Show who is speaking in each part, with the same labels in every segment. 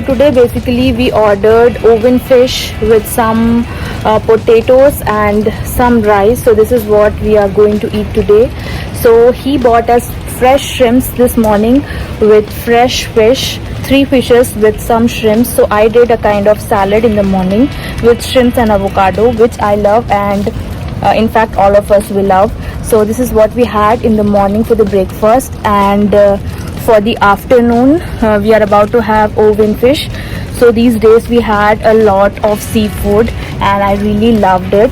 Speaker 1: today basically we ordered oven fish with some potatoes and some rice. So this is what we are going to eat today. So he bought us fresh shrimps this morning with fresh fish, 3 fishes with some shrimps. So I did a kind of salad in the morning with shrimps and avocado, which I love, and in fact all of us will love. So this is what we had in the morning for the breakfast, and for the afternoon we are about to have oven fish. So these days we had a lot of seafood and I really loved it.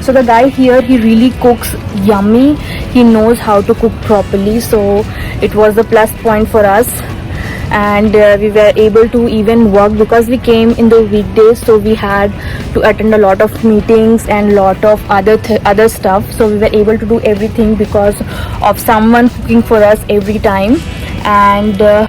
Speaker 1: So the guy here, he really cooks yummy. He knows how to cook properly, so it was a plus point for us. And we were able to even work because we came in the weekdays, so we had to attend a lot of meetings and lot of other stuff. So we were able to do everything because of someone cooking for us every time. And the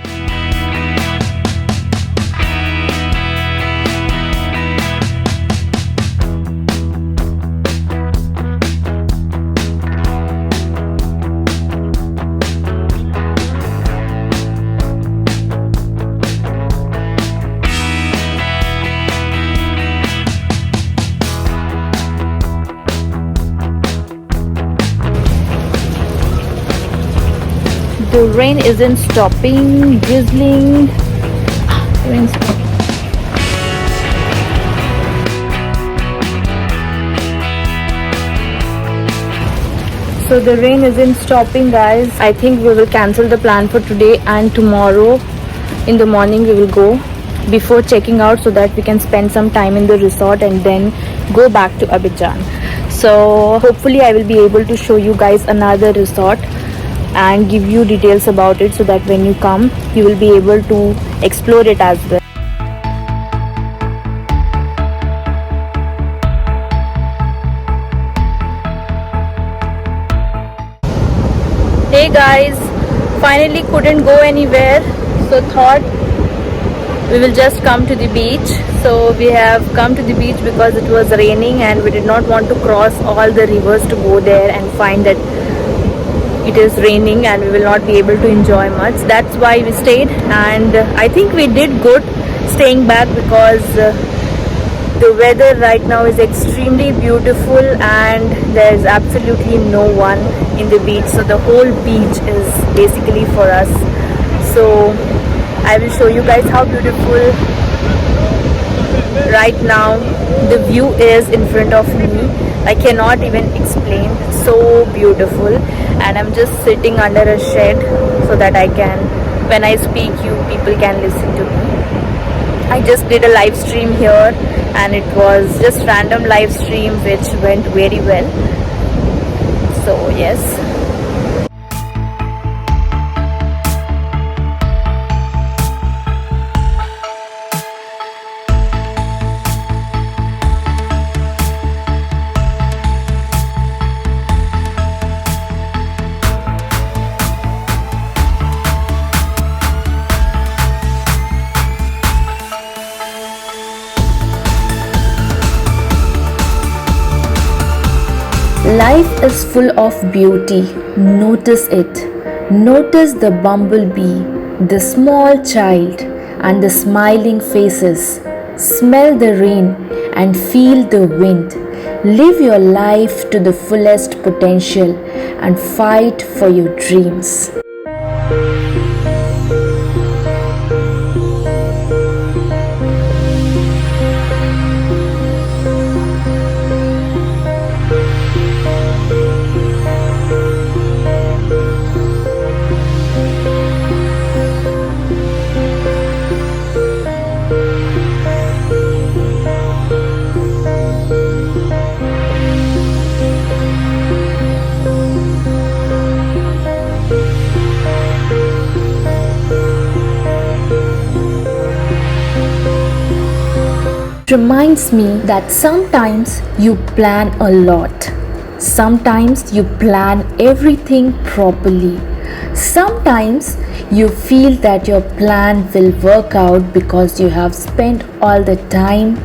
Speaker 1: rain isn't stopping, drizzling. Rain stopping. So the rain isn't stopping, guys. I think we will cancel the plan for today, and tomorrow in the morning we will go before checking out so that we can spend some time in the resort and then go back to Abidjan. So hopefully I will be able to show you guys another resort and give you details about it so that when you come you will be able to explore it as well. Hey guys, finally couldn't go anywhere, so thought we will just come to the beach. So we have come to the beach because it was raining and we did not want to cross all the rivers to go there and find that it is raining and we will not be able to enjoy much. That's why we stayed, and I think we did good staying back because the weather right now is extremely beautiful and there's absolutely no one in the beach. So the whole beach is basically for us. So I will show you guys how beautiful right now the view is in front of me. I cannot even explain, so beautiful. And I'm just sitting under a shed so that I can, when I speak, you people can listen to me. I just did a live stream here and it was just random live stream which went very well. So yes.
Speaker 2: Life is full of beauty. Notice it. Notice the bumblebee, the small child, and the smiling faces. Smell the rain and feel the wind. Live your life to the fullest potential and fight for your dreams. Reminds me that sometimes you plan a lot. Sometimes you plan everything properly. Sometimes you feel that your plan will work out because you have spent all the time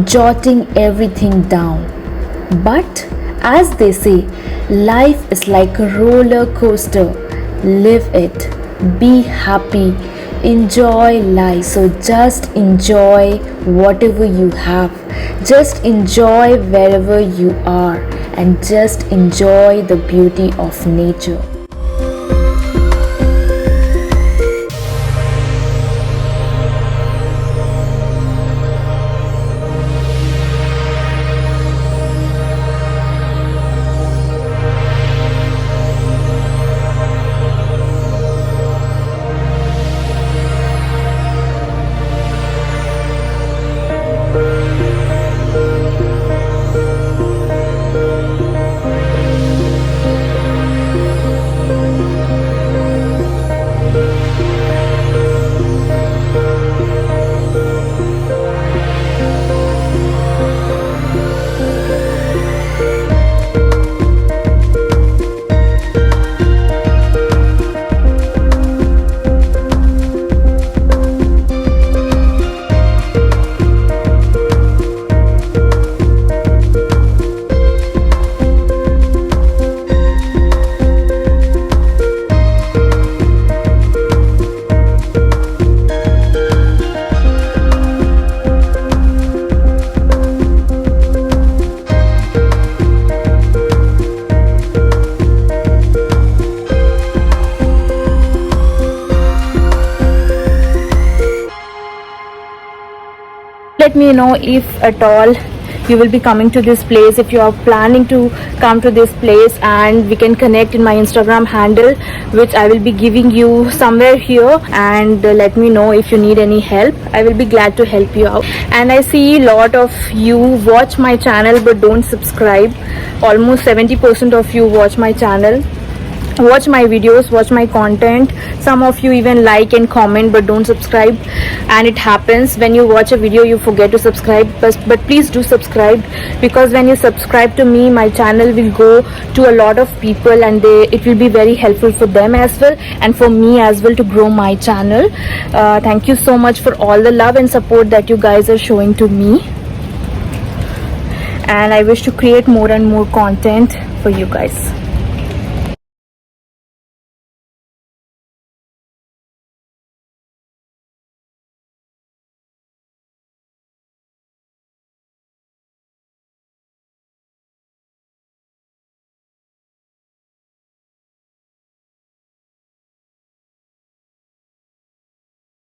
Speaker 2: jotting everything down. But as they say, life is like a roller coaster. Live it, be happy, enjoy life. So just enjoy whatever you have. Just enjoy wherever you are and just enjoy the beauty of nature.
Speaker 1: Let me know if at all you will be coming to this place, if you are planning to come to this place, and we can connect in my Instagram handle, which I will be giving you somewhere here, and let me know if you need any help. I will be glad to help you out. And I see a lot of you watch my channel but don't subscribe. Almost 70% of you watch my channel, watch my videos, watch my content. Some of you even like and comment but don't subscribe, and it happens when you watch a video you forget to subscribe, but please do subscribe, because when you subscribe to me, my channel will go to a lot of people, and it will be very helpful for them as well and for me as well to grow my channel. Thank you so much for all the love and support that you guys are showing to me, and I wish to create more and more content for you guys.